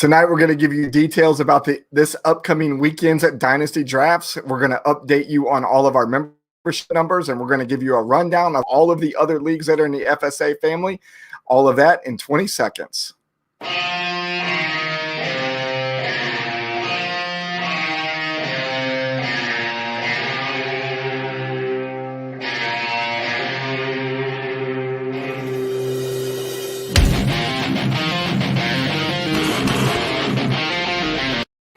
Tonight, we're going to give you details about this upcoming weekend's at Dynasty Drafts. We're going to update you on all of our membership numbers, and we're going to give you a rundown of all of the other leagues that are in the FSA family. All of that in 20 seconds.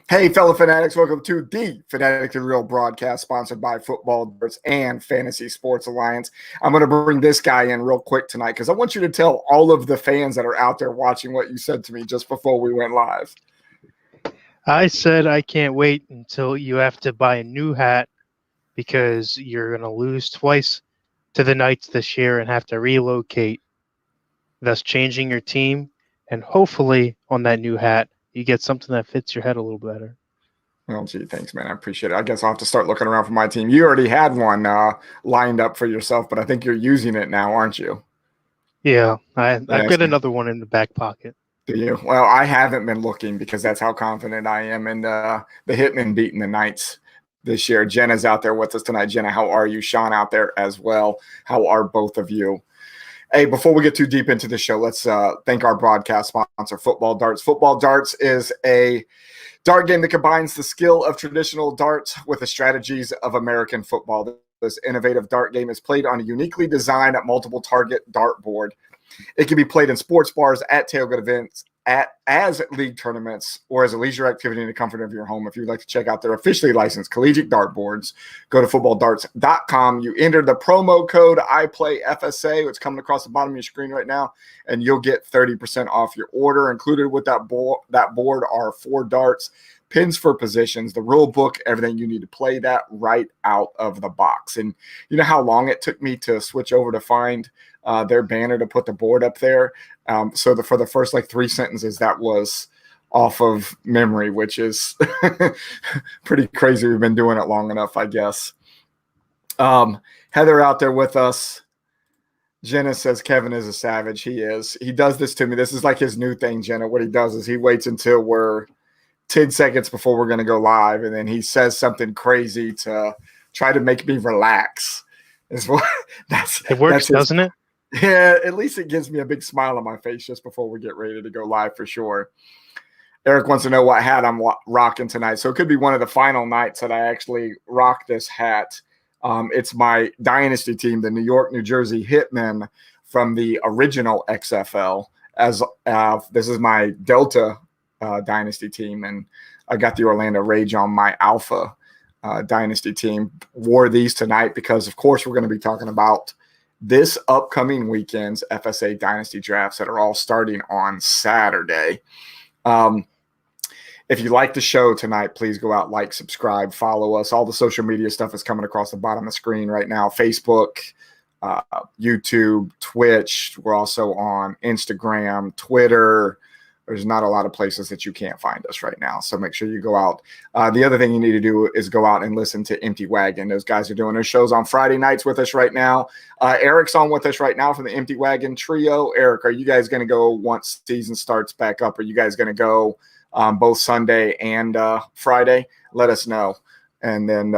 Hey, fellow fanatics, welcome to the Fanatic and Real broadcast sponsored by Football Darts and Fantasy Sports Alliance. I'm going to bring this guy in real quick tonight because I want you to tell all of the fans that are out there watching what you said to me just before we went live. I said I can't wait until you have to buy a new hat because you're going to lose twice to the Knights this year and have to relocate, thus changing your team. And hopefully on that new hat, you get something that fits your head a little better. Well, gee, thanks, man. I appreciate it. I guess I'll have to start looking around for my team. You already had one lined up for yourself, but I think you're using it now, aren't you? Yeah, I've got another one in the back pocket. Do you? Well, I haven't been looking because that's how confident I am in the Hitmen beating the Knights this year. Jenna's out there with us tonight. Jenna, how are you? Sean out there as well. How are both of you? Hey, before we get too deep into the show, let's thank our broadcast sponsor, Football Darts. Football Darts is a dart game that combines the skill of traditional darts with the strategies of American football. This innovative dart game is played on a uniquely designed multiple target dart board. It can be played in sports bars, at tailgate events, as league tournaments, or as a leisure activity in the comfort of your home. If you'd like to check out their officially licensed collegiate dart boards, go to footballdarts.com. You enter the promo code IPLAYFSA, it's coming across the bottom of your screen right now, and you'll get 30% off your order. Included with that board are 4 darts, pins for positions, the rule book, everything you need to play that right out of the box. And you know how long it took me to switch over to find their banner to put the board up there? So for the first 3 sentences, that was off of memory, which is pretty crazy. We've been doing it long enough, I guess. Heather out there with us. Jenna says Kevin is a savage. He is. He does this to me. This is like his new thing, Jenna. What he does is he waits until we're 10 seconds before we're going to go live, and then he says something crazy to try to make me relax. It works, doesn't it? Yeah, at least it gives me a big smile on my face just before we get ready to go live for sure. Eric wants to know what hat I'm rocking tonight. So it could be one of the final nights that I actually rock this hat. It's my Dynasty team, the New York, New Jersey Hitmen from the original XFL. This is my Delta Dynasty team, and I got the Orlando Rage on my Alpha Dynasty team. Wore these tonight because, of course, we're going to be talking about this upcoming weekend's FSA Dynasty drafts that are all starting on Saturday. If you like the show tonight, please go out, like, subscribe, follow us. All the social media stuff is coming across the bottom of the screen right now. Facebook, YouTube, Twitch. We're also on Instagram, Twitter. There's not a lot of places that you can't find us right now. So make sure you go out. The other thing you need to do is go out and listen to Empty Wagon. Those guys are doing their shows on Friday nights with us right now. Eric's on with us right now from the Empty Wagon trio. Eric, are you guys going to go once season starts back up? Are you guys going to go both Sunday and Friday? Let us know. And then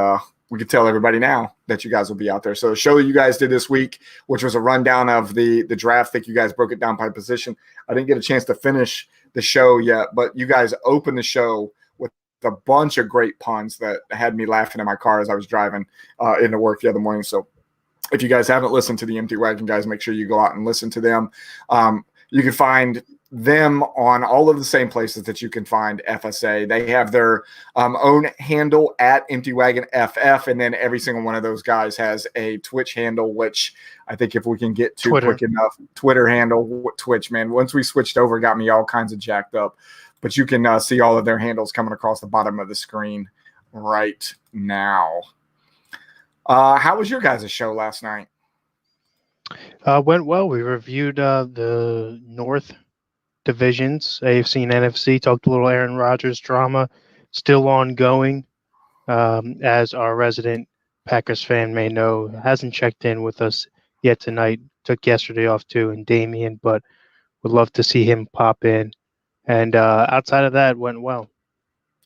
we can tell everybody now that you guys will be out there. So the show you guys did this week, which was a rundown of the draft, I think you guys broke it down by position. I didn't get a chance to finish the show yet, but you guys opened the show with a bunch of great puns that had me laughing in my car as I was driving into work the other morning. So if you guys haven't listened to the Empty Wagon guys, make sure you go out and listen to them. You can find them on all of the same places that you can find FSA. They have their own handle at Empty Wagon FF, and then every single one of those guys has a Twitch handle, which I think if we can get to quick enough, Twitter handle, Twitch, man. Once we switched over, got me all kinds of jacked up. But you can see all of their handles coming across the bottom of the screen right now. How was your guys' show last night? Went well. We reviewed the North divisions, AFC and NFC, talked a little Aaron Rodgers drama, still ongoing. As our resident Packers fan may know, hasn't checked in with us yet tonight. Took yesterday off too, and Damien, but would love to see him pop in And outside of that, went well.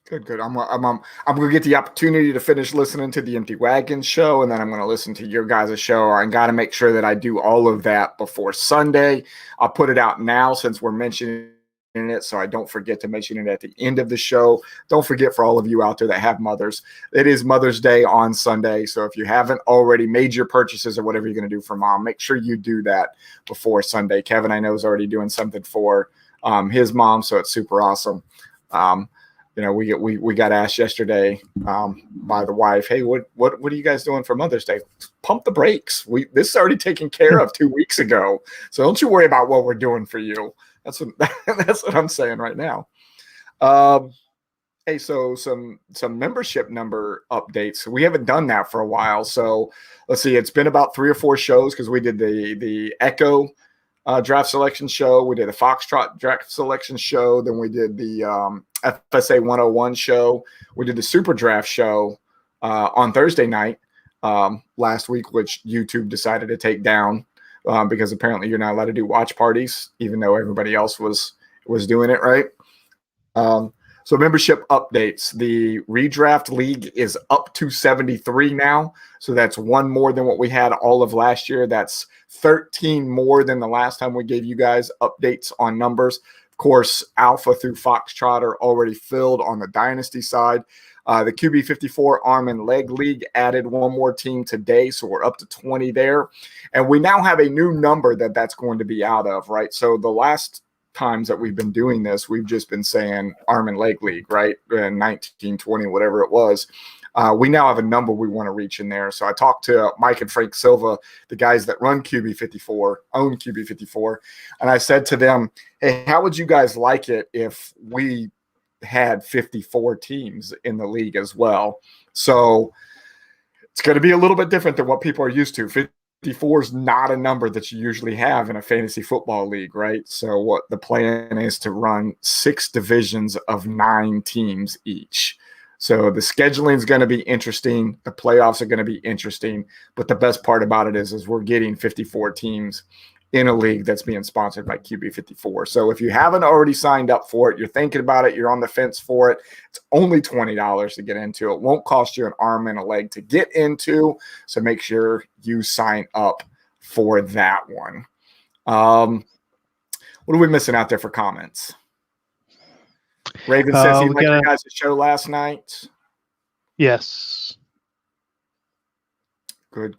Good. I'm going to get the opportunity to finish listening to the Empty Wagon show, and then I'm going to listen to your guys' show. I got to make sure that I do all of that before Sunday. I'll put it out now since we're mentioning it, so I don't forget to mention it at the end of the show. Don't forget, for all of you out there that have mothers, it is Mother's Day on Sunday. So if you haven't already made your purchases or whatever you're going to do for mom, make sure you do that before Sunday. Kevin, I know, is already doing something for his mom, so it's super awesome. We got asked yesterday by the wife, hey, what are you guys doing for Mother's Day? Pump the brakes. This is already taken care of 2 weeks ago. So don't you worry about what we're doing for you. That's what I'm saying right now. Hey, so some membership number updates. We haven't done that for a while. So let's see. It's been about 3 or 4 shows because we did the Echo draft selection show. We did a Foxtrot draft selection show. Then we did the FSA 101 show. We did the Super Draft show on Thursday night last week, which YouTube decided to take down because apparently you're not allowed to do watch parties, even though everybody else was doing it, right? So membership updates. The redraft league is up to 73 now. So that's 1 more than what we had all of last year. That's 13 more than the last time we gave you guys updates on numbers. Of course, Alpha through Foxtrot are already filled on the Dynasty side. The QB54 Arm and Leg League added 1 more team today, so we're up to 20 there. And we now have a new number that's going to be out of, right? So the last times that we've been doing this, we've just been saying Arm and Leg League, right? In 19, 20, whatever it was. We now have a number we want to reach in there. So I talked to Mike and Frank Silva, the guys that run QB54, own QB54, and I said to them, hey, how would you guys like it if we had 54 teams in the league as well? So it's going to be a little bit different than what people are used to. 54 is not a number that you usually have in a fantasy football league, right? So what the plan is to run 6 divisions of 9 teams each. So the scheduling is going to be interesting. The playoffs are going to be interesting. But the best part about it is we're getting 54 teams in a league that's being sponsored by QB54. So if you haven't already signed up for it, you're thinking about it, you're on the fence for it, it's only $20 to get into. It won't cost you an arm and a leg to get into. So make sure you sign up for that one. What are we missing out there for comments? Raven says he liked your guys' show last night. Yes. Good.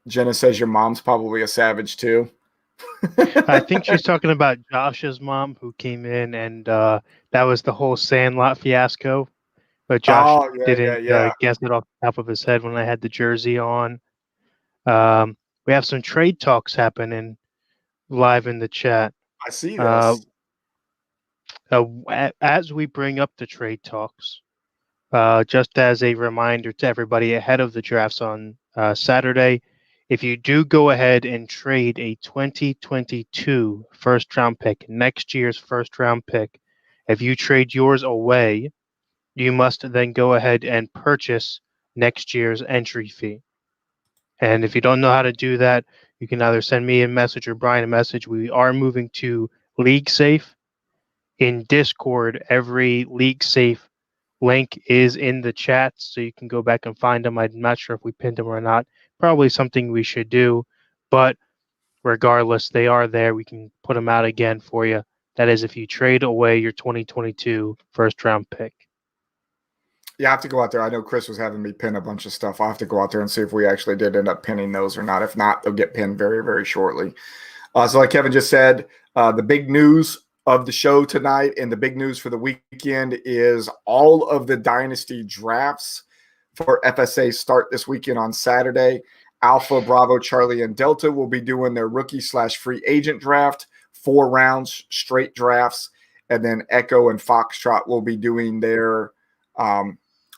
Jenna says your mom's probably a savage too. I think she's talking about Josh's mom, who came in, and that was the whole Sandlot fiasco. But Josh didn't guess it off the top of his head when I had the jersey on. We have some trade talks happening live in the chat. I see this. As we bring up the trade talks, just as a reminder to everybody ahead of the drafts on Saturday, if you do go ahead and trade a 2022 first-round pick, next year's first-round pick, if you trade yours away, you must then go ahead and purchase next year's entry fee. And if you don't know how to do that, you can either send me a message or Brian a message. We are moving to League Safe. In Discord, every League Safe link is in the chat, so you can go back and find them. I'm not sure if we pinned them or not. Probably something we should do, but regardless, they are there. We can put them out again for you. That is if you trade away your 2022 first-round pick. Yeah, I have to go out there. I know Chris was having me pin a bunch of stuff. I'll have to go out there and see if we actually did end up pinning those or not. If not, they'll get pinned very, very shortly. So like Kevin just said, the big news of the show tonight and the big news for the weekend is all of the Dynasty drafts for FSA start this weekend on Saturday. Alpha, Bravo, Charlie, and Delta will be doing their rookie/free agent draft, 4 rounds, straight drafts. And then Echo and Foxtrot will be doing their, what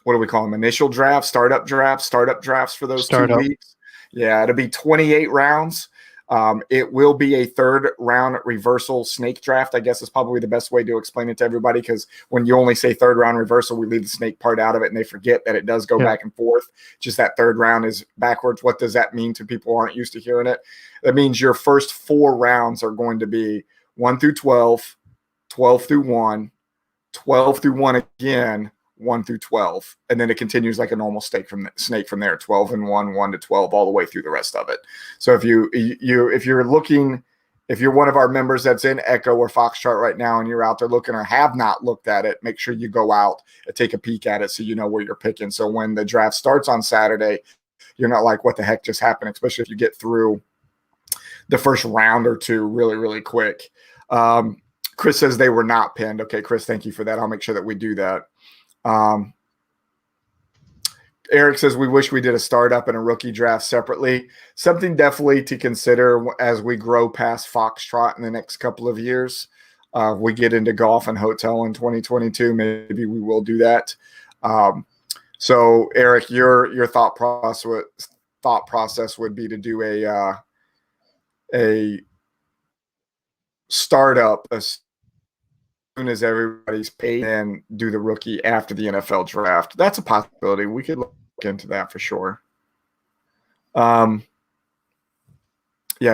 do we call them? Initial drafts, startup drafts for those 2 weeks. Yeah, it'll be 28 rounds. It will be a 3rd round reversal snake draft, I guess is probably the best way to explain it to everybody, because when you only say 3rd round reversal, we leave the snake part out of it and they forget that it does go back and forth. Just that 3rd round is backwards. What does that mean to people who aren't used to hearing it? That means your first 4 rounds are going to be 1 through 12, 12 through 1, 12 through 1 again, 1 through 12. And then it continues like a normal snake from there, 12 and 1, 1 to 12, all the way through the rest of it. So if you're one of our members that's in Echo or Foxtrot right now and you're out there looking or have not looked at it, make sure you go out and take a peek at it so you know where you're picking. So when the draft starts on Saturday, you're not like, what the heck just happened, especially if you get through the first round or two really, really quick. Chris says they were not pinned. Okay, Chris, thank you for that. I'll make sure that we do that. Eric says we wish we did a startup and a rookie draft separately. Something definitely to consider as we grow past Foxtrot in the next couple of years. We get into golf and hotel in 2022. Maybe we will do that. So, Eric, your thought process would be to do a startup as soon as everybody's paid and do the rookie after the NFL draft. That's a possibility. We could look into that for sure. Yeah,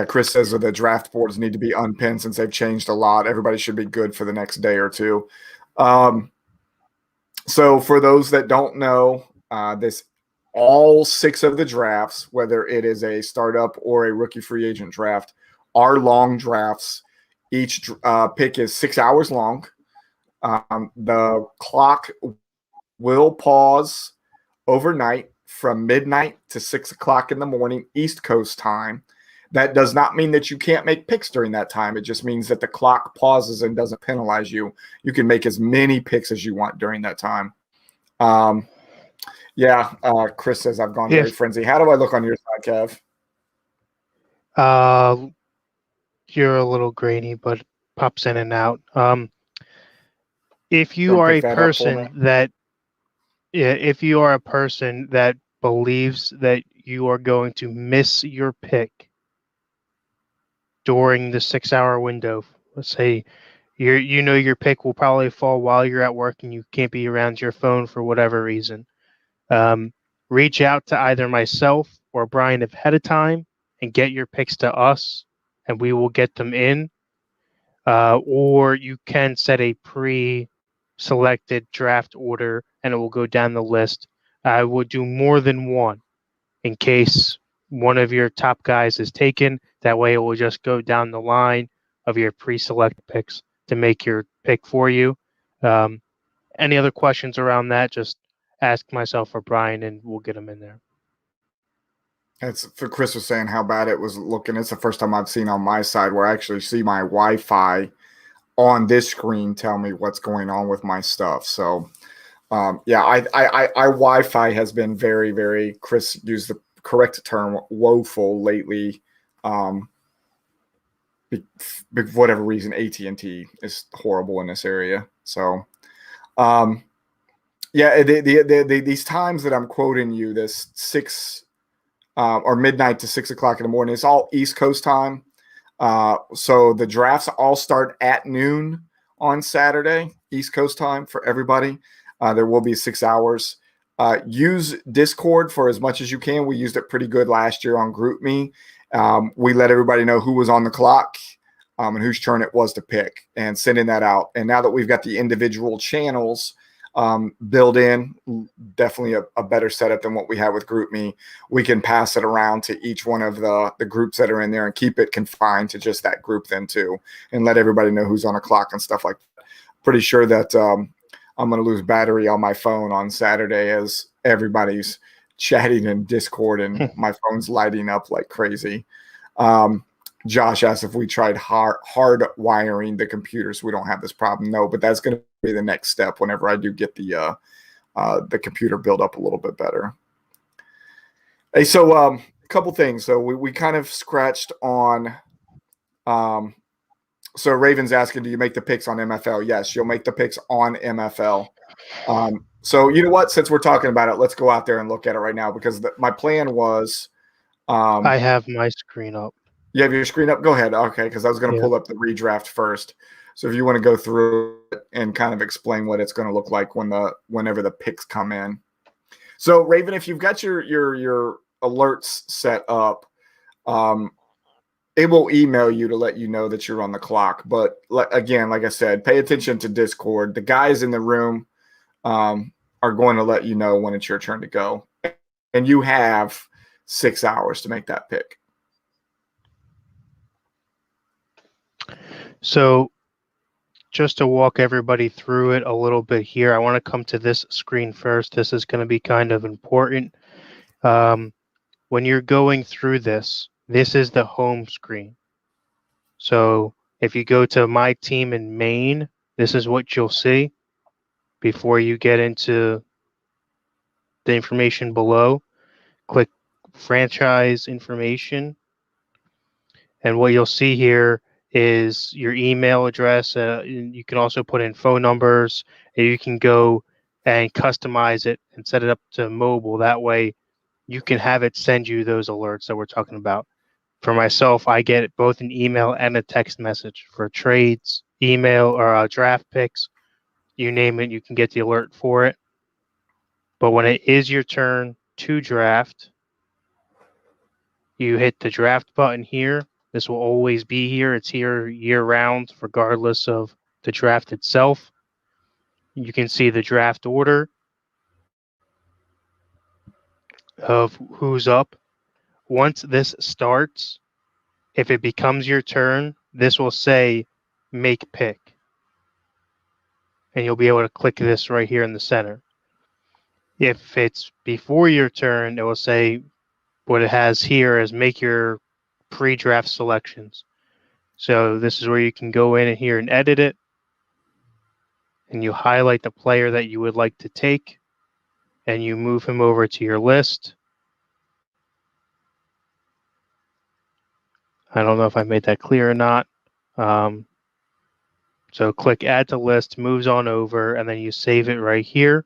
Chris says that the draft boards need to be unpinned since they've changed a lot. Everybody should be good for the next day or two. So for those that don't know, all 6 of the drafts, whether it is a startup or a rookie free agent draft, are long drafts. Each pick is 6 hours long. The clock will pause overnight from midnight to 6 o'clock in the morning, East Coast time. That does not mean that you can't make picks during that time. It just means that the clock pauses and doesn't penalize you. You can make as many picks as you want during that time. Chris says I've gone very frenzy. How do I look on your side, Kev? You're a little grainy, but pops in and out. If you are a person if you are a person that believes that you are going to miss your pick during the 6-hour window, let's say your pick will probably fall while you're at work and you can't be around your phone for whatever reason, reach out to either myself or Brian ahead of time and get your picks to us, and we will get them in. Or you can set a pre-selected draft order, and it will go down the list. I would do more than one in case one of your top guys is taken. That way it will just go down the line of your pre-select picks to make your pick for you. Any other questions around that, just ask myself or Brian, and we'll get them in there. That's for Chris was saying how bad it was looking. It's the first time I've seen on my side where I actually see my Wi-Fi on this screen tell me what's going on with my stuff. So, I Wi-Fi has been very, very, Chris used the correct term, woeful lately. For whatever reason, AT&T is horrible in this area. So, these times that I'm quoting you, this 6 or midnight to 6 o'clock in the morning, it's all East Coast time. So the drafts all start at noon on Saturday, East Coast time for everybody. There will be 6 hours. Use Discord for as much as you can. We used it pretty good last year on GroupMe. We let everybody know who was on the clock and whose turn it was to pick and sending that out. And now that we've got the individual channels built in, definitely a better setup than what we have with GroupMe. We can pass it around to each one of the groups that are in there and keep it confined to just that group then too, and let everybody know who's on a clock and stuff like that. Pretty sure that I'm going to lose battery on my phone on Saturday as everybody's chatting in Discord and my phone's lighting up like crazy. Josh asked if we tried hard wiring the computers. We don't have this problem. No, but that's going to be the next step whenever I do get the computer built up a little bit better. Hey, so a couple things. So we kind of scratched on. So Raven's asking, do you make the picks on MFL? Yes, you'll make the picks on MFL. So you know what? Since we're talking about it, let's go out there and look at it right now because my plan was. I have my screen up. You have your screen up? Go ahead. Okay, because I was going to pull up the redraft first. So if you want to go through it and kind of explain what it's going to look like whenever the picks come in. So Raven, if you've got your alerts set up, it will email you to let you know that you're on the clock. But again, like I said, pay attention to Discord. The guys in the room are going to let you know when it's your turn to go. And you have 6 hours to make that pick. So just to walk everybody through it a little bit here, I want to come to this screen first. This is going to be kind of important. When you're going through this is the home screen. So if you go to my team in Maine, this is what you'll see before you get into the information below. Click franchise information. And what you'll see here is your email address. You can also put in phone numbers, and you can go and customize it and set it up to mobile. That way you can have it send you those alerts that we're talking about. For myself, I get both an email and a text message for trades, email, or draft picks. You name it, you can get the alert for it. But when it is your turn to draft, you hit the draft button here. This will always be here. It's here year round, regardless of the draft itself. You can see the draft order of who's up. Once this starts, if it becomes your turn, this will say make pick. And you'll be able to click this right here in the center. If it's before your turn, it will say what it has here is make your pre-draft selections. So this is where you can go in here and edit it. And you highlight the player that you would like to take. And you move him over to your list. I don't know if I made that clear or not. So click add to list, moves on over, and then you save it right here.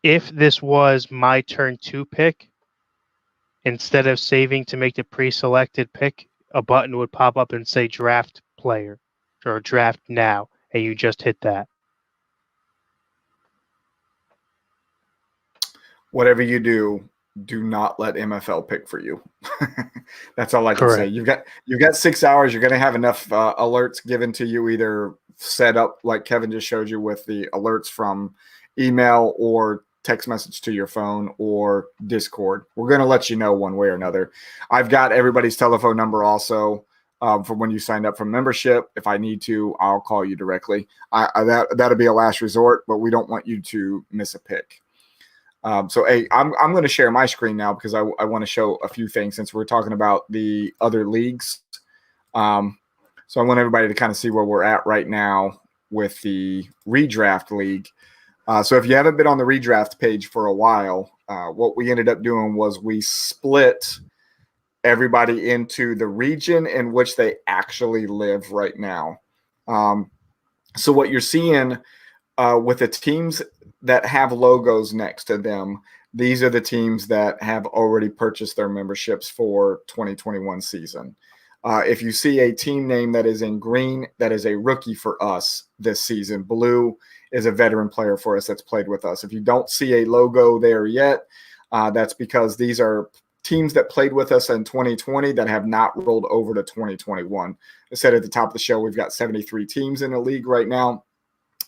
If this was my turn to pick, instead of saving to make the pre-selected pick, a button would pop up and say draft player or draft now, and you just hit that. Whatever you do, do not let MFL pick for you. That's all I can say. You've got 6 hours. You're going to have enough alerts given to you, either set up like Kevin just showed you with the alerts from email or text message to your phone or Discord. We're going to let you know one way or another. I've got everybody's telephone number also for when you signed up for membership. If I need to, I'll call you directly. That'll be a last resort, but we don't want you to miss a pick. So, hey, I'm going to share my screen now because I want to show a few things since we're talking about the other leagues. So I want everybody to kind of see where we're at right now with the redraft league. So if you haven't been on the redraft page for a while, what we ended up doing was we split everybody into the region in which they actually live right now. So what you're seeing with the teams that have logos next to them, these are the teams that have already purchased their memberships for 2021 season. If you see a team name that is in green, that is a rookie for us this season. Blue is a veteran player for us that's played with us. If you don't see a logo there yet, that's because these are teams that played with us in 2020 that have not rolled over to 2021. I said at the top of the show, we've got 73 teams in the league right now.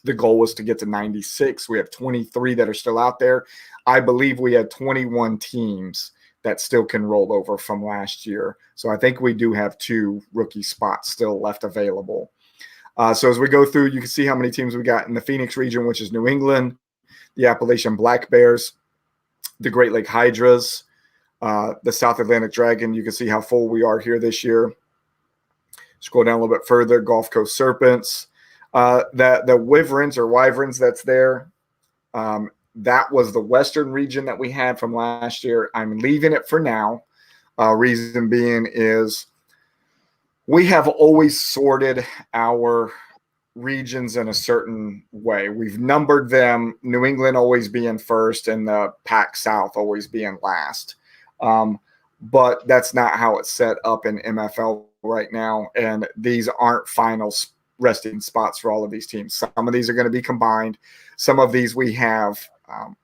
The goal was to get to 96. We have 23 that are still out there. I believe we had 21 teams that still can roll over from last year. So I think we do have 2 rookie spots still left available. So as we go through, you can see how many teams we got in the Phoenix region, which is New England, the Appalachian Black Bears, the Great Lake Hydras, the South Atlantic Dragon. You can see how full we are here this year. Scroll down a little bit further, Gulf Coast Serpents. The Wyverns that's there, that was the Western region that we had from last year. I'm leaving it for now. Reason being is we have always sorted our regions in a certain way. We've numbered them, New England always being first and the Pac South always being last. But that's not how it's set up in MFL right now. And these aren't final resting spots for all of these teams. Some of these are going to be combined. Some of these we have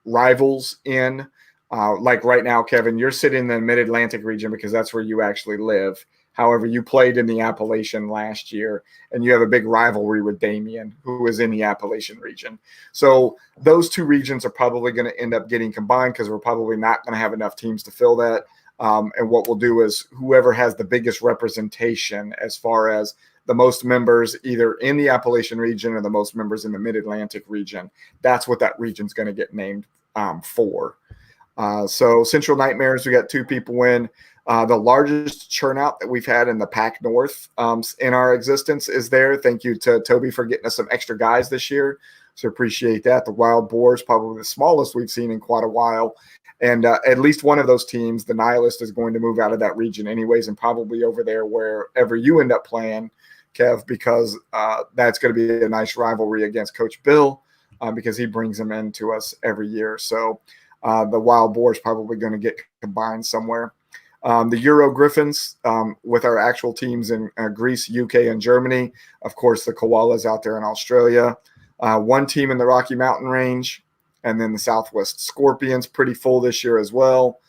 rivals in. Like right now, Kevin, you're sitting in the Mid-Atlantic region because that's where you actually live. However, you played in the Appalachian last year, and you have a big rivalry with Damien, who is in the Appalachian region. So those two regions are probably going to end up getting combined because we're probably not going to have enough teams to fill that. And what we'll do is whoever has the biggest representation as far as the most members either in the Appalachian region or the most members in the Mid-Atlantic region, that's what that region's going to get named for. So Central Nightmares, we got 2 people in. The largest churnout that we've had in the Pac North in our existence is there. Thank you to Toby for getting us some extra guys this year. So appreciate that. The Wild Boars, probably the smallest we've seen in quite a while. And at least one of those teams, the Nihilist, is going to move out of that region anyways and probably over there wherever you end up playing, Kev, because that's going to be a nice rivalry against Coach Bill because he brings them into us every year. So the Wild Boars probably going to get combined somewhere. The Euro Griffins with our actual teams in Greece, UK, and Germany. Of course, the Koalas out there in Australia. 1 team in the Rocky Mountain Range, and then the Southwest Scorpions, pretty full this year as well.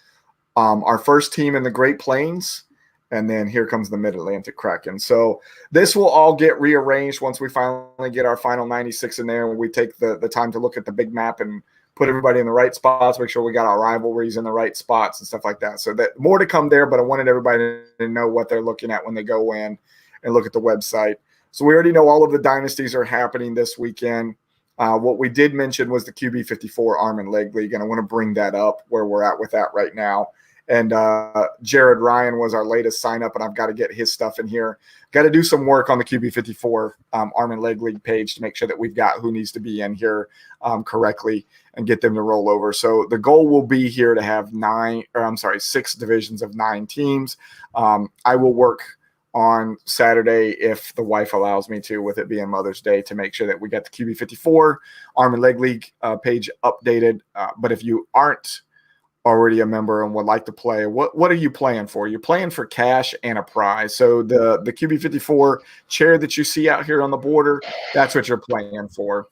Our first team in the Great Plains, and then here comes the Mid-Atlantic Kraken. So this will all get rearranged once we finally get our final 96 in there, and we take the time to look at the big map and put everybody in the right spots, make sure we got our rivalries in the right spots and stuff like that. So that more to come there, but I wanted everybody to know what they're looking at when they go in and look at the website. So we already know all of the dynasties are happening this weekend. What we did mention was the QB54 Arm and Leg League, and I want to bring that up where we're at with that right now. And Jared Ryan was our latest sign up, and I've got to get his stuff in here. Got to do some work on the QB54 Arm and Leg League page to make sure that we've got who needs to be in here correctly and get them to roll over. So the goal will be here to have 6 divisions of 9 teams. I will work on Saturday, if the wife allows me to, with it being Mother's Day, to make sure that we got the QB54 Arm and Leg League page updated. But if you aren't already a member and would like to play, what are you playing for? You're playing for cash and a prize. So the QB54 chair that you see out here on the border, that's what you're playing for.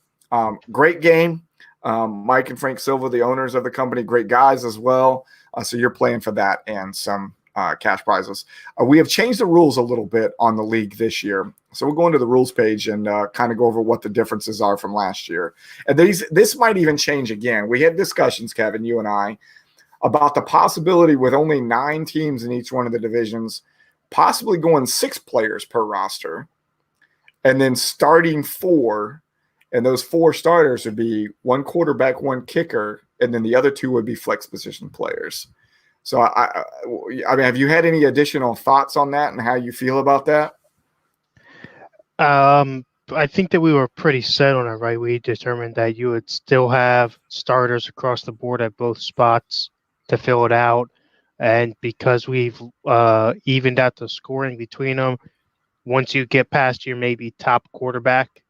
Great game. Mike and Frank Silva, the owners of the company, great guys as well. So you're playing for that and some cash prizes. We have changed the rules a little bit on the league this year. So we'll go into the rules page and kind of go over what the differences are from last year. And this might even change again. We had discussions, Kevin, you and I, about the possibility with only 9 teams in each one of the divisions, possibly going 6 players per roster, and then starting 4. And those 4 starters would be 1 quarterback, 1 kicker, and then the other 2 would be flex position players. So, I mean, have you had any additional thoughts on that and how you feel about that? I think that we were pretty set on it, right? We determined that you would still have starters across the board at both spots to fill it out. And because we've evened out the scoring between them, once you get past your maybe top quarterback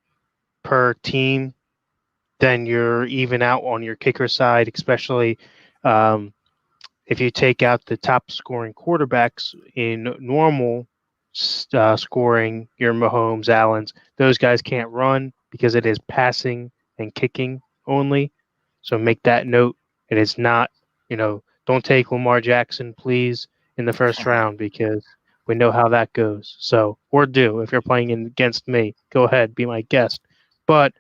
per team, then you're even out on your kicker side, especially if you take out the top scoring quarterbacks in normal scoring, your Mahomes, Allens, those guys can't run because it is passing and kicking only. So make that note. It is not, don't take Lamar Jackson, please, in the first round because we know how that goes. So, or do, if you're playing against me, go ahead, be my guest. But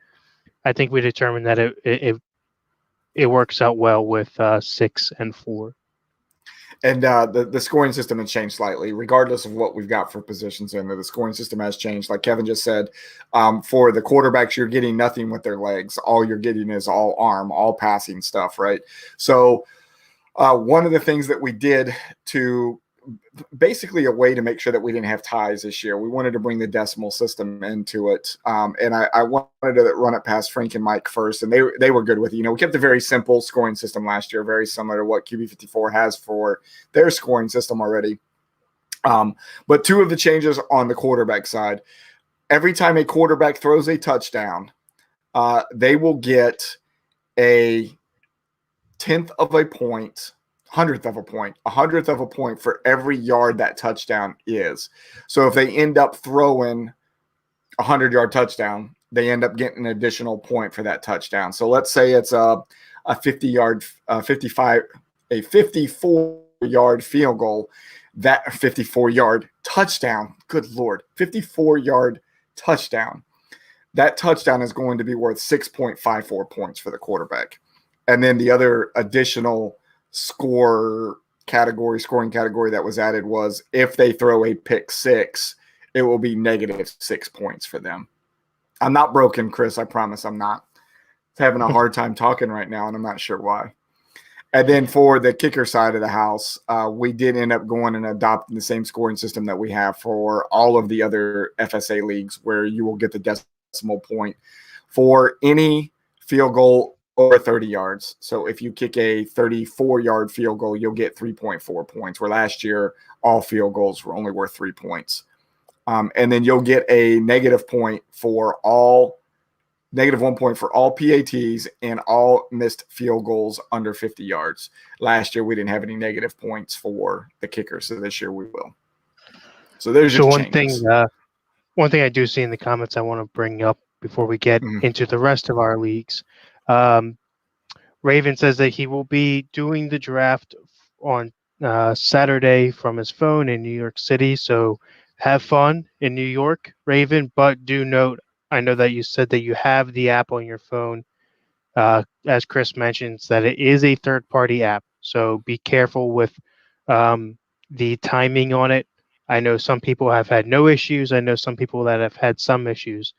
I think we determined that it works out well with 6 and 4. And the scoring system has changed slightly, regardless of what we've got for positions in there. The scoring system has changed. Like Kevin just said, for the quarterbacks, you're getting nothing with their legs. All you're getting is all arm, all passing stuff, right? So one of the things that we did to basically a way to make sure that we didn't have ties this year, we wanted to bring the decimal system into it. And I wanted to run it past Frank and Mike first, and they were good with it. We kept a very simple scoring system last year, very similar to what QB54 has for their scoring system already. But 2 of the changes on the quarterback side, every time a quarterback throws a touchdown, they will get a 1/10 of a point, 100th of a point, 100th of a point for every yard that touchdown is. So if they end up throwing a 100-yard touchdown, they end up getting an additional point for that touchdown. So let's say it's a 50-yard, 55, a 54-yard field goal, that 54-yard touchdown, good Lord, 54-yard touchdown. That touchdown is going to be worth 6.54 points for the quarterback. And then the other additional scoring category that was added was if they throw a pick six, it will be -6 points for them. I'm not broken, Chris. I promise I'm not. Having a hard time talking right now, and I'm not sure why. And then for the kicker side of the house, we did end up going and adopting the same scoring system that we have for all of the other FSA leagues, where you will get the decimal point for any field goal over 30 yards. So if you kick a 34-yard field goal, you'll get 3.4 points, where last year all field goals were only worth 3 points. And then you'll get a -1 point for all PATs and all missed field goals under 50 yards. Last year, we didn't have any negative points for the kicker, so this year we will. So there's your changes. One thing I do see in the comments I want to bring up before we get into the rest of our leagues. Raven says that he will be doing the draft on Saturday from his phone in New York City. So have fun in New York, Raven. But do note, I know that you said that you have the app on your phone. As Chris mentions, that it is a third-party app. So be careful with the timing on it. I know some people have had no issues. I know some people that have had some issues.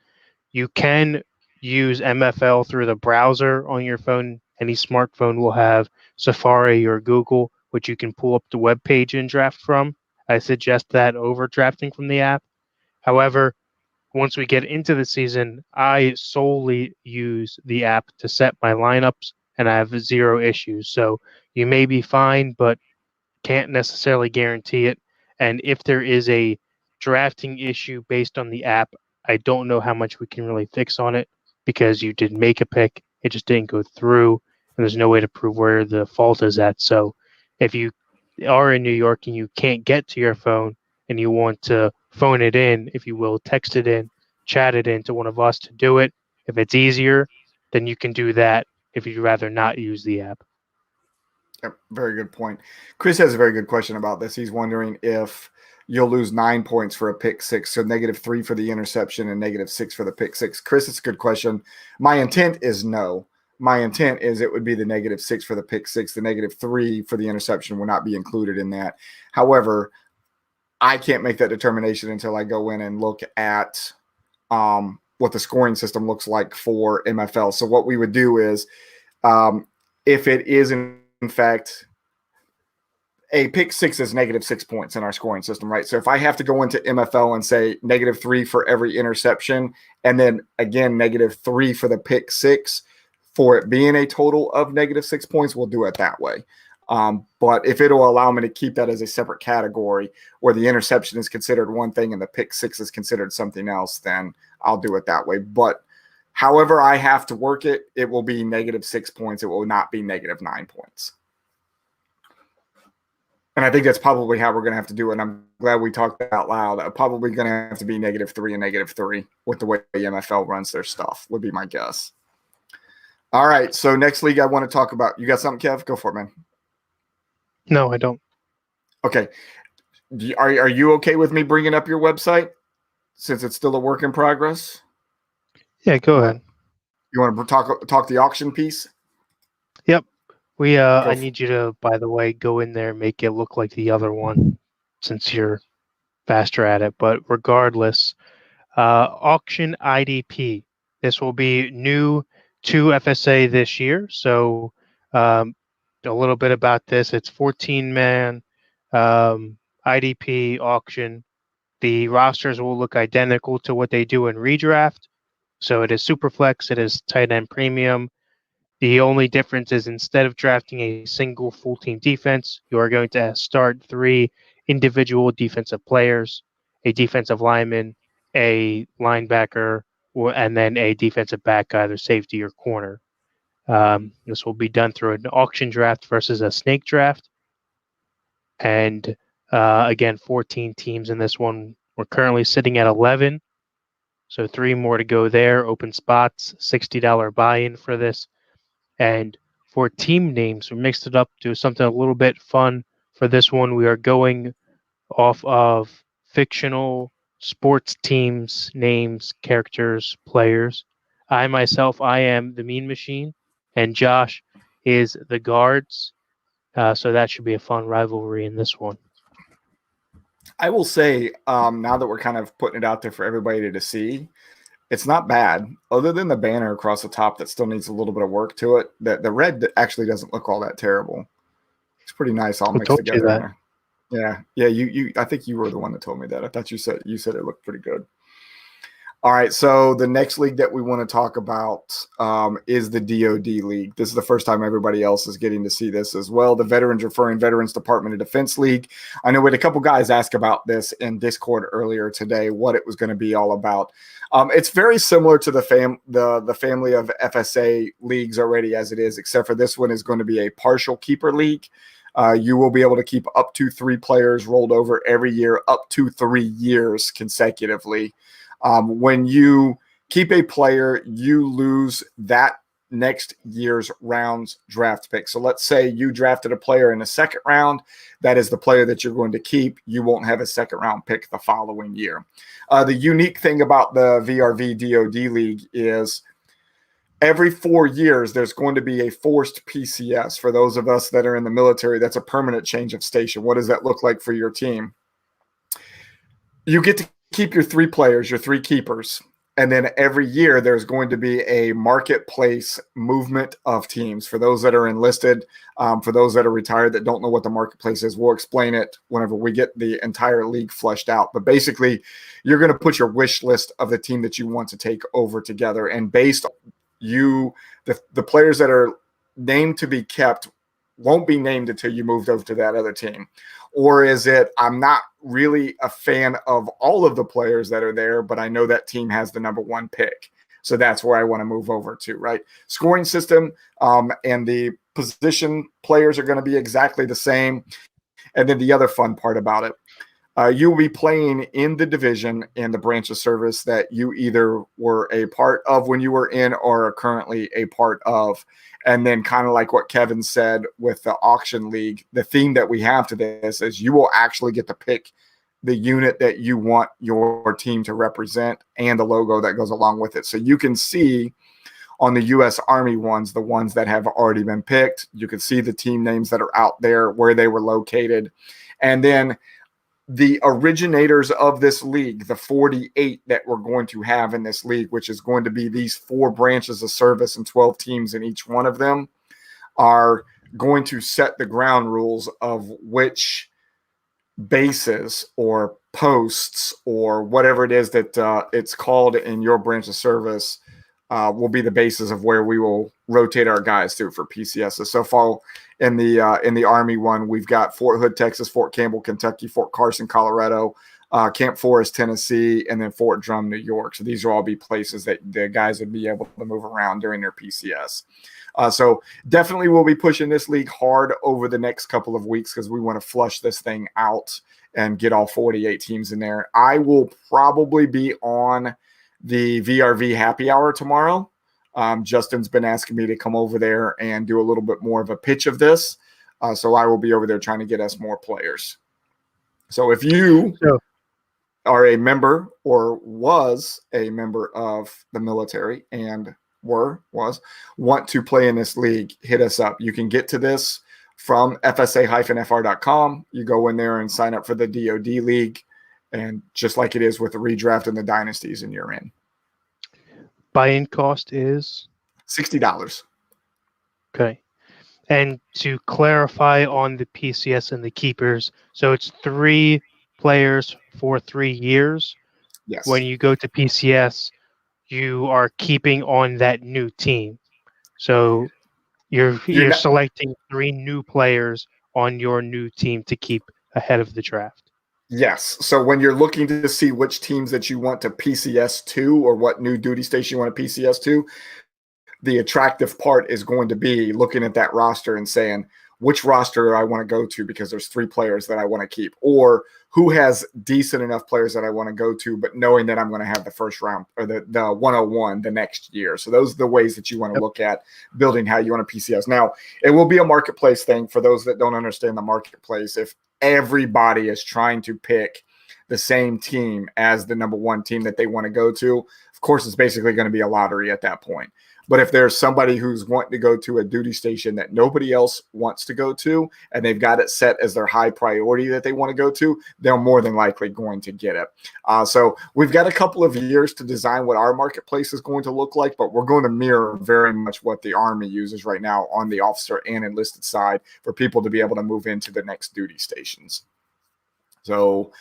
You can use MFL through the browser on your phone. Any smartphone will have Safari or Google, which you can pull up the web page and draft from. I suggest that over drafting from the app. However, once we get into the season, I solely use the app to set my lineups, and I have zero issues. So you may be fine, but can't necessarily guarantee it. And if there is a drafting issue based on the app, I don't know how much we can really fix on it, because you did make a pick, it just didn't go through, and there's no way to prove where the fault is at. So if you are in New York and you can't get to your phone and you want to phone it in, if you will, text it in, chat it in to one of us to do it, if it's easier, then you can do that if you'd rather not use the app. Yep, very good point. Chris has a very good question about this. He's wondering if you'll lose 9 points for a pick six, so -3 for the interception and -6 for the pick six. Chris, it's a good question. My intent is no. My intent is it would be the -6 for the pick six. The -3 for the interception will not be included in that. However, I can't make that determination until I go in and look at what the scoring system looks like for MFL. So what we would do is if it is in fact a pick six is -6 points in our scoring system, right? So if I have to go into MFL and say -3 for every interception, and then again -3 for the pick six, for it being a total of -6 points, we'll do it that way. But if it'll allow me to keep that as a separate category where the interception is considered one thing and the pick six is considered something else, then I'll do it that way. But however I have to work it, it will be -6 points. It will not be -9 points. And I think that's probably how we're going to have to do it. And I'm glad we talked out loud. Probably going to have to be -3 and -3 with the way the MFL runs their stuff, would be my guess. All right. So next league I want to talk about. You got something, Kev? Go for it, man. No, I don't. Okay. Are you okay with me bringing up your website since it's still a work in progress? Yeah, go ahead. You want to talk the auction piece? Yep. I need you to, by the way, go in there and make it look like the other one, since you're faster at it. But regardless, auction IDP. This will be new to FSA this year. So a little bit about this. It's 14-man IDP auction. The rosters will look identical to what they do in redraft. So it is Superflex. It is tight end premium. The only difference is instead of drafting a single full team defense, you are going to start 3 individual defensive players, a defensive lineman, a linebacker, and then a defensive back, either safety or corner. This will be done through an auction draft versus a snake draft. And again, 14 teams in this one. We're currently sitting at 11. So 3 more to go there. Open spots, $60 buy-in for this. And for team names. We mixed it up to something a little bit fun for this one. We are going off of fictional sports teams, names, characters, players. I myself, I am the Mean Machine, and Josh is the Guards. So that should be a fun rivalry in this one. I will say, now that we're kind of putting it out there for everybody to see, it's not bad. Other than the banner across the top that still needs a little bit of work to it, the red actually doesn't look all that terrible. It's pretty nice all mixed together in there. Yeah. You. I think you were the one that told me that. I thought you said it looked pretty good. All right, so the next league that we want to talk about is the DoD League. This is the first time everybody else is getting to see this as well. The Veterans Referring Veterans Department of Defense League. I know we had a couple guys ask about this in Discord earlier today, what it was going to be all about. It's very similar to the family of FSA leagues already as it is, except for this one is going to be a partial keeper league. You will be able to keep up to 3 players rolled over every year, up to 3 years consecutively. When you keep a player, you lose that next year's round's draft pick. So let's say you drafted a player in the second round. That is the player that you're going to keep. You won't have a second round pick the following year. The unique thing about the VRV DoD League is every 4 years, there's going to be a forced PCS. For those of us that are in the military, that's a permanent change of station. What does that look like for your team? You get to keep your 3 players, your 3 keepers, and then every year there's going to be a marketplace movement of teams. For those that are enlisted, for those that are retired that don't know what the marketplace is, we'll explain it whenever we get the entire league fleshed out. But basically, you're going to put your wish list of the team that you want to take over together, and based on the players that are named to be kept won't be named until you moved over to that other team. Or is it, I'm not really a fan of all of the players that are there, but I know that team has the number 1 pick. So that's where I want to move over to, right? Scoring system and the position players are going to be exactly the same. And then the other fun part about it, you will be playing in the division and the branch of service that you either were a part of when you were in or are currently a part of. And then kind of like what Kevin said with the auction league, the theme that we have to this is you will actually get to pick the unit that you want your team to represent and the logo that goes along with it. So you can see on the U.S. Army ones, the ones that have already been picked, you can see the team names that are out there, where they were located. And then the originators of this league, the 48 that we're going to have in this league, which is going to be these 4 branches of service and 12 teams in each one of them, are going to set the ground rules of which bases or posts or whatever it is that it's called in your branch of service will be the basis of where we will rotate our guys through for PCSs. So far in the Army one, we've got Fort Hood, Texas, Fort Campbell, Kentucky, Fort Carson, Colorado, Camp Forest, Tennessee, and then Fort Drum, New York. So these will all be places that the guys would be able to move around during their PCS. So definitely we'll be pushing this league hard over the next couple of weeks because we want to flush this thing out and get all 48 teams in there. I will probably be on the VRV happy hour tomorrow. Justin's been asking me to come over there and do a little bit more of a pitch of this. So I will be over there trying to get us more players. So if you are a member or was a member of the military and want to play in this league, hit us up. You can get to this from fsa-fr.com. You go in there and sign up for the DoD League, and just like it is with the redraft and the dynasties, and you're in. Buy-in cost is $60. Okay. And to clarify on the PCS and the keepers, so it's 3 players for 3 years. Yes. When you go to PCS, you are keeping on that new team. So you're selecting 3 new players on your new team to keep ahead of the draft. Yes. So when you're looking to see which teams that you want to PCS to or what new duty station you want to PCS to, the attractive part is going to be looking at that roster and saying, which roster I want to go to because there's 3 players that I want to keep, or who has decent enough players that I want to go to, but knowing that I'm going to have the first round or the 101 the next year. So those are the ways that you want to look at building how you want to PCS. Now, it will be a marketplace thing for those that don't understand the marketplace. If everybody is trying to pick the same team as the number 1 team that they want to go to, of course, it's basically going to be a lottery at that point. But if there's somebody who's wanting to go to a duty station that nobody else wants to go to, and they've got it set as their high priority that they want to go to, they're more than likely going to get it. So we've got a couple of years to design what our marketplace is going to look like, but we're going to mirror very much what the Army uses right now on the officer and enlisted side for people to be able to move into the next duty stations. So,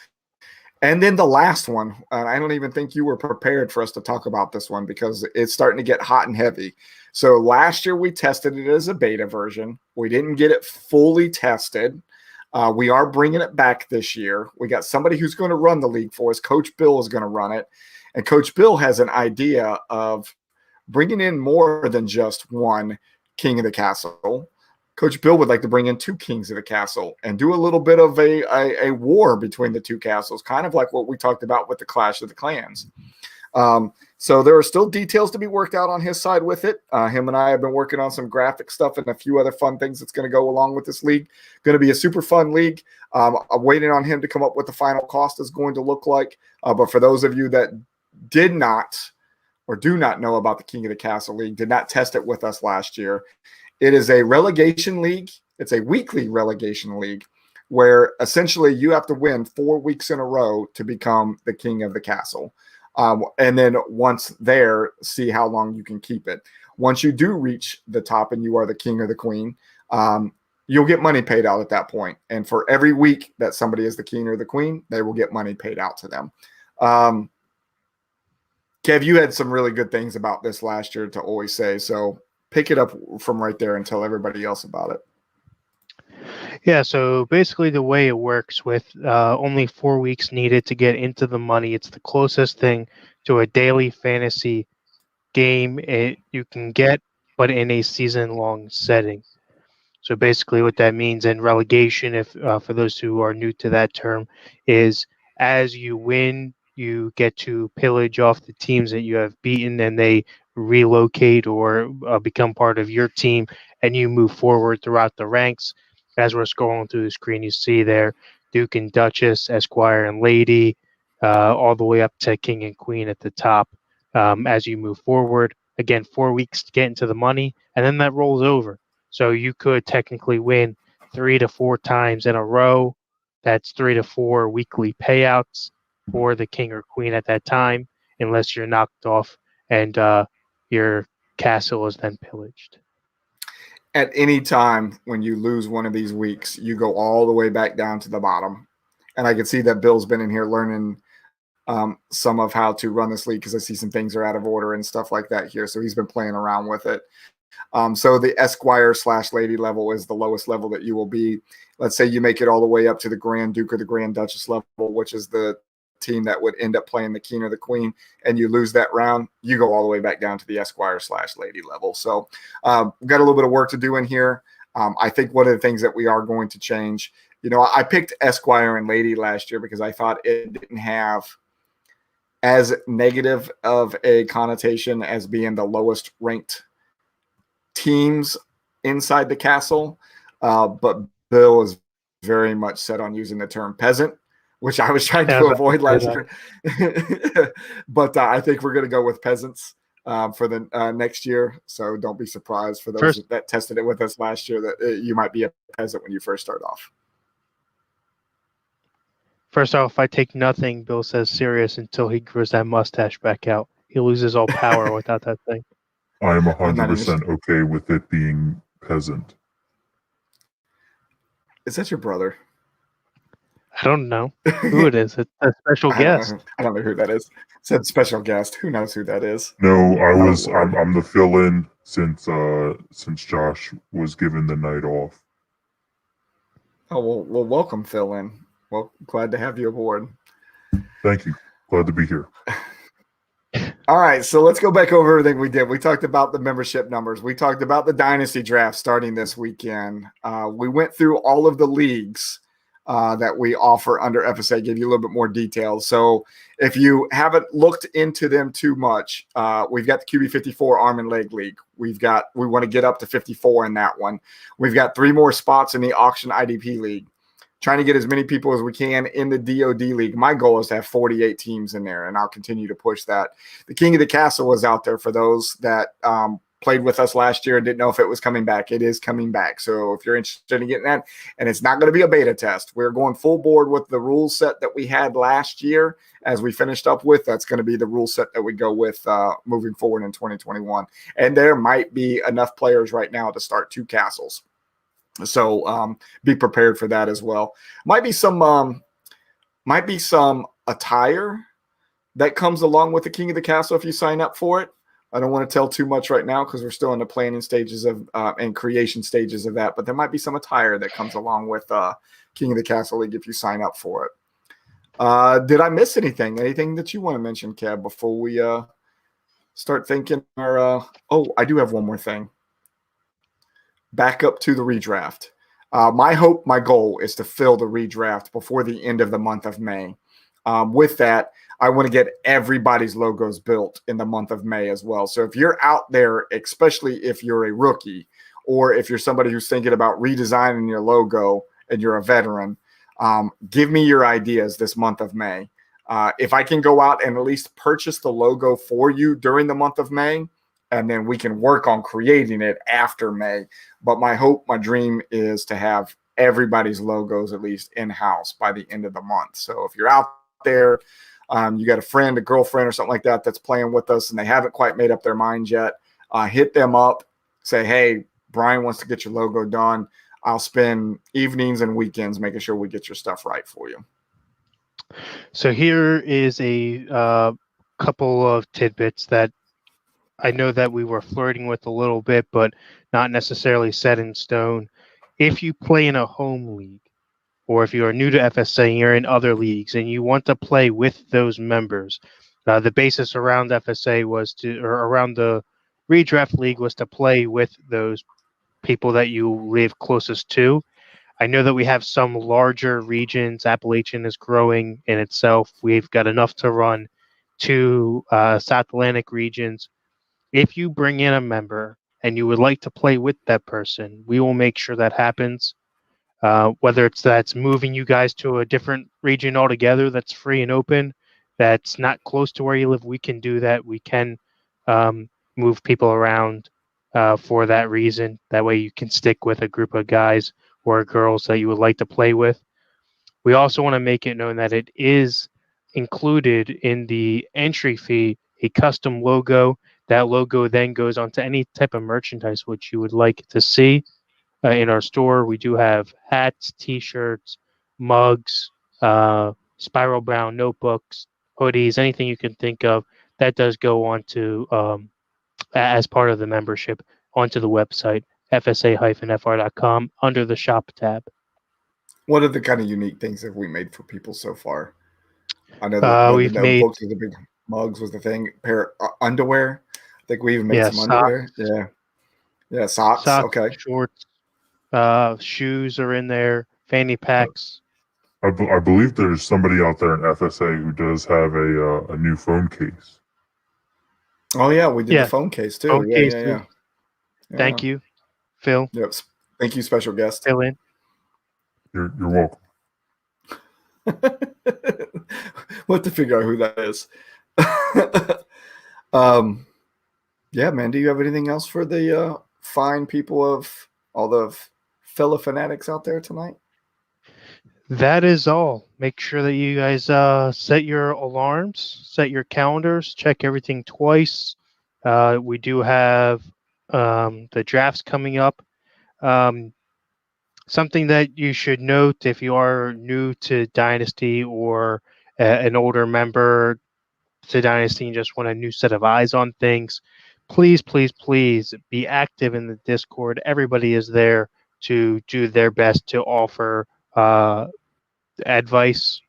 and then the last one, I don't even think you were prepared for us to talk about this one because it's starting to get hot and heavy. So last year we tested it as a beta version. We didn't get it fully tested. We are bringing it back this year. We got somebody who's going to run the league for us. Coach Bill is going to run it. And Coach Bill has an idea of bringing in more than just one King of the Castle. Coach Bill would like to bring in 2 Kings of the Castle and do a little bit of a war between the 2 castles, kind of like what we talked about with the Clash of the Clans. So there are still details to be worked out on his side with it. Him and I have been working on some graphic stuff and a few other fun things that's going to go along with this league. Going to be a super fun league. I'm waiting on him to come up with the final cost is going to look like. But for those of you that did not or do not know about the King of the Castle League, did not test it with us last year, it is a relegation league. It's a weekly relegation league where essentially you have to win 4 weeks in a row to become the King of the Castle. And then once there, see how long you can keep it. Once you do reach the top and you are the king or the queen, you'll get money paid out at that point. And for every week that somebody is the king or the queen, they will get money paid out to them. Kev, you had some really good things about this last year to always say. So pick it up from right there and tell everybody else about it. Yeah, so basically the way it works with only 4 weeks needed to get into the money, it's the closest thing to a daily fantasy game you can get, but in a season-long setting. So basically what that means in relegation, if for those who are new to that term, is as you win, you get to pillage off the teams that you have beaten and they relocate or become part of your team and you move forward throughout the ranks. As we're scrolling through the screen, you see there Duke and Duchess, Esquire and Lady, all the way up to King and Queen at the top. As you move forward, again, 4 weeks to get into the money, and then that rolls over. So you could technically win 3 to 4 times in a row. That's 3 to 4 weekly payouts for the king or queen at that time, unless you're knocked off and your castle is then pillaged. At any time when you lose one of these weeks, you go all the way back down to the bottom. And I can see that Bill's been in here learning some of how to run this league because I see some things are out of order and stuff like that here. So he's been playing around with it. So the Esquire/Lady level is the lowest level that you will be. Let's say you make it all the way up to the Grand Duke or the Grand Duchess level, which is the team that would end up playing the king or the queen, and you lose that round, you go all the way back down to the Esquire/Lady level. So we've got a little bit of work to do in here. I think one of the things that we are going to change, I picked Esquire and Lady last year because I thought it didn't have as negative of a connotation as being the lowest ranked teams inside the castle. But Bill is very much set on using the term peasant, which I was trying to avoid last year. But I think we're going to go with peasants for the next year. So don't be surprised for those that tested it with us last year that you might be a peasant when you first start off. First off, I take nothing Bill says serious until he grows that mustache back out. He loses all power without that thing. I am 100% okay with it being peasant. Is that your brother? I don't know who it is. It's a special guest. I don't know who that is. It said special guest. Who knows who that is? No, I'm the fill-in since Josh was given the night off. Oh, well, welcome, fill-in. Well, glad to have you aboard. Thank you. Glad to be here. All right, so let's go back over everything we did. We talked about the membership numbers. We talked about the Dynasty draft starting this weekend. We went through all of the leagues that we offer under FSA, gave you a little bit more details. So if you haven't looked into them too much, we've got the QB 54 Arm and Leg League. We want to get up to 54 in that one. We've got 3 more spots in the Auction IDP League. Trying to get as many people as we can in the DOD League. My goal is to have 48 teams in there, and I'll continue to push that. The King of the Castle is out there for those that played with us last year and didn't know if it was coming back. It is coming back. So if you're interested in getting that, and it's not going to be a beta test. We're going full board with the rule set that we had last year as we finished up with. That's going to be the rule set that we go with moving forward in 2021. And there might be enough players right now to start 2 castles. So be prepared for that as well. Might be some attire that comes along with the King of the Castle if you sign up for it. I don't want to tell too much right now because we're still in the planning stages of and creation stages of that. But there might be some attire that comes along with King of the Castle League if you sign up for it. Did I miss anything? Anything that you want to mention, Kev, before we start thinking? Or I do have one more thing. Back up to the redraft. My goal is to fill the redraft before the end of the month of May. With that, I want to get everybody's logos built in the month of May as well. So if you're out there, especially if you're a rookie or if you're somebody who's thinking about redesigning your logo and you're a veteran, give me your ideas this month of May. If I can go out and at least purchase the logo for you during the month of May, and then we can work on creating it after May. But my hope, my dream is to have everybody's logos at least in-house by the end of the month. So if you're out there, you got a friend, a girlfriend or something like that that's playing with us and they haven't quite made up their minds yet, hit them up, say, hey, Brian wants to get your logo done. I'll spend evenings and weekends making sure we get your stuff right for you. So here is a couple of tidbits that I know that we were flirting with a little bit, but not necessarily set in stone. If you play in a home league, or if you are new to FSA and you're in other leagues and you want to play with those members, the basis around FSA or around the redraft league was to play with those people that you live closest to. I know that we have some larger regions. Appalachian is growing in itself. We've got enough to run 2 South Atlantic regions. If you bring in a member and you would like to play with that person, we will make sure that happens. Whether that's moving you guys to a different region altogether that's free and open, that's not close to where you live, we can do that. We can move people around for that reason. That way you can stick with a group of guys or girls that you would like to play with. We also want to make it known that it is included in the entry fee, a custom logo. That logo then goes onto any type of merchandise which you would like to see in our store. We do have hats, T-shirts, mugs, spiral bound notebooks, hoodies, anything you can think of. That does go onto as part of the membership onto the website fsa-fr.com under the shop tab. What are the kind of unique things that we made for people so far? I know that we've the made notebooks, the big mugs was the thing. Pair of underwear. I think we even made some socks, underwear. Yeah, socks. Okay. Shorts, shoes are in there. Fanny packs. I believe there's somebody out there in FSA who does have a new phone case. Oh yeah, we did the phone case too. Phone case too. Yeah. Thank you, Phil. Yep. Thank you, special guest. Fill in. You're welcome. We'll have to figure out who that is. Yeah, man. Do you have anything else for the fine people of all the fellow fanatics out there tonight? That is all. Make sure that you guys set your alarms, set your calendars, check everything twice. We do have the drafts coming up. Something that you should note if you are new to Dynasty or an older member to Dynasty and just want a new set of eyes on things, please be active in the Discord. Everybody is there to do their best to offer advice,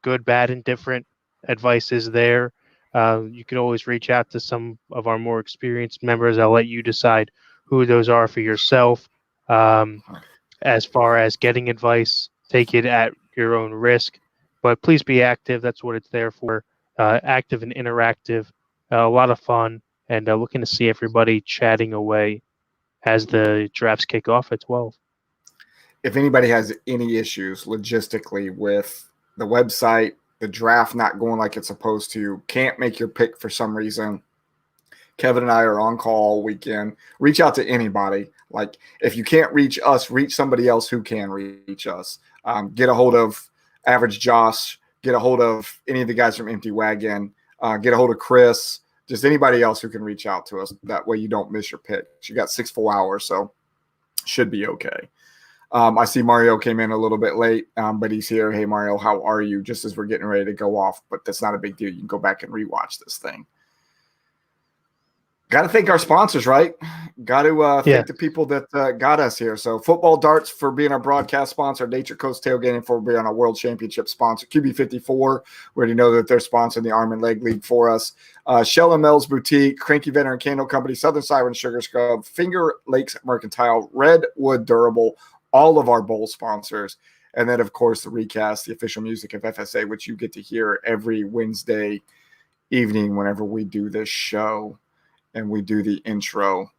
good, bad, and different. Advice is there. You can always reach out to some of our more experienced members. I'll let you decide who those are for yourself. As far as getting advice, take it at your own risk, but please be active. That's what it's there for. Active and interactive, a lot of fun, and looking to see everybody chatting away as the drafts kick off at 12. If anybody has any issues logistically with the website, the draft not going like it's supposed to, can't make your pick for some reason, Kevin and I are on call all weekend. Reach out to anybody. Like, if you can't reach us, reach somebody else who can reach us. Get a hold of Average Josh. Get a hold of any of the guys from Empty Wagon. Get a hold of Chris. Just anybody else who can reach out to us. That way you don't miss your pick. You got 6 full hours, so should be okay. I see Mario came in a little bit late, but he's here. Hey, Mario, how are you? Just as we're getting ready to go off, but that's not a big deal. You can go back and rewatch this thing. Got to thank our sponsors, right? Got to thank the people that got us here. So Football Darts for being our broadcast sponsor, Nature Coast Tailgating for being our World Championship sponsor, QB54, we already know that they're sponsoring the Arm and Leg League for us. Shell and Mel's Boutique, Cranky Veteran Candle Company, Southern Siren Sugar Scrub, Finger Lakes Mercantile, Redwood Durable, all of our bowl sponsors. And then, of course, the recast, the official music of FSA, which you get to hear every Wednesday evening whenever we do this show. And we do the intro.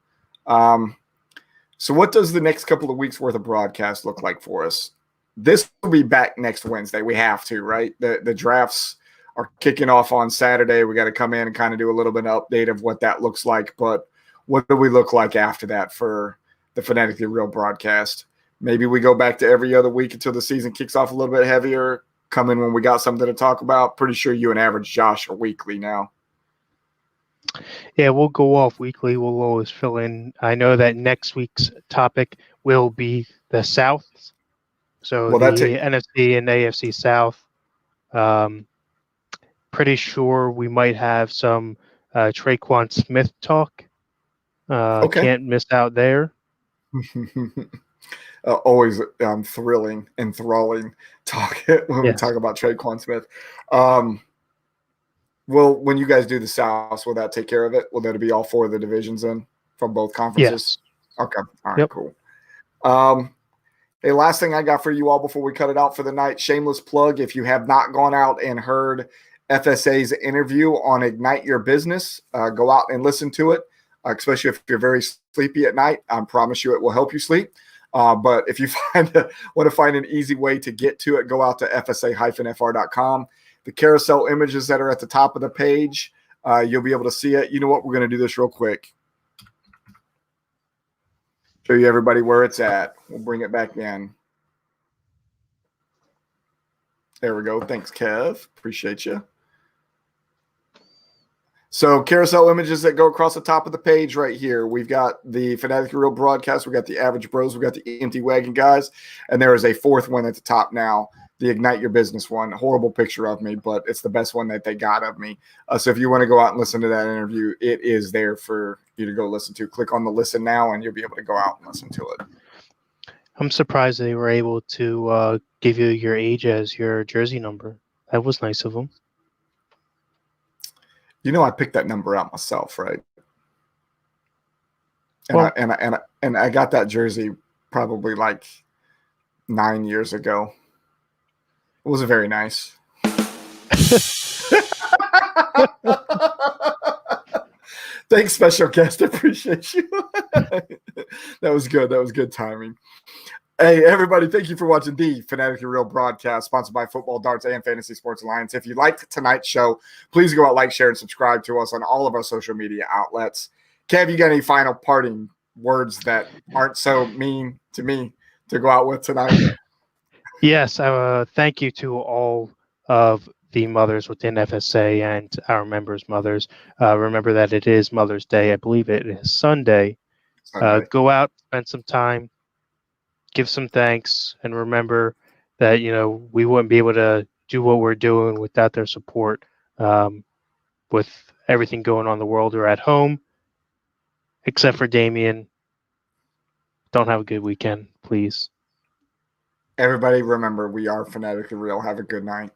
So what does the next couple of weeks worth of broadcast look like for us? This will be back next Wednesday. We have to, right? The drafts are kicking off on Saturday. We got to come in and kind of do a little bit of update of what that looks like. But what do we look like after that for the Phonetically Real broadcast? Maybe we go back to every other week until the season kicks off a little bit heavier. Come in when we got something to talk about. Pretty sure you and Average Josh are weekly now. Yeah, we'll go off weekly. We'll always fill in. I know that next week's topic will be the South. So the NFC and AFC South. Pretty sure we might have some Traquan Smith talk. Okay. Can't miss out there. Always thrilling, enthralling talk when we talk about Traquan Smith. Well, when you guys do the South, will that take care of it? Will that be all 4 of the divisions in from both conferences? Yes. Okay. All right, cool. Hey, last thing I got for you all before we cut it out for the night, shameless plug. If you have not gone out and heard FSA's interview on Ignite Your Business, go out and listen to it, especially if you're very sleepy at night. I promise you it will help you sleep. But if you want to find an easy way to get to it, go out to fsa-fr.com. The carousel images that are at the top of the page, you'll be able to see it. You know what? We're going to do this real quick. Show you everybody where it's at. We'll bring it back in. There we go. Thanks, Kev. Appreciate you. So carousel images that go across the top of the page right here. We've got the Fanatic Real broadcast. We've got the Average Bros. We've got the Empty Wagon guys. And there is a 4th one at the top now. The Ignite Your Business one. Horrible picture of me, but it's the best one that they got of me. So if you want to go out and listen to that interview, it is there for you to go listen to. Click on the listen now, and you'll be able to go out and listen to it. I'm surprised they were able to give you your age as your jersey number. That was nice of them. You know, I picked that number out myself, right? And I got that jersey probably like 9 years ago. It wasn't very nice. Thanks, special guest. Appreciate you. That was good. That was good timing. Hey, everybody, thank you for watching the Fanatically Real broadcast, sponsored by Football Darts and Fantasy Sports Alliance. If you liked tonight's show, please go out, like, share, and subscribe to us on all of our social media outlets. Kev, you got any final parting words that aren't so mean to me to go out with tonight? Yes, thank you to all of the mothers within FSA and our members' mothers. Remember that it is Mother's Day. I believe it is Sunday. Go out, spend some time, give some thanks, and remember that, you know, we wouldn't be able to do what we're doing without their support. With everything going on in the world or at home, except for Damien. Don't have a good weekend, please. Everybody remember, we are Fanatically Real. Have a good night.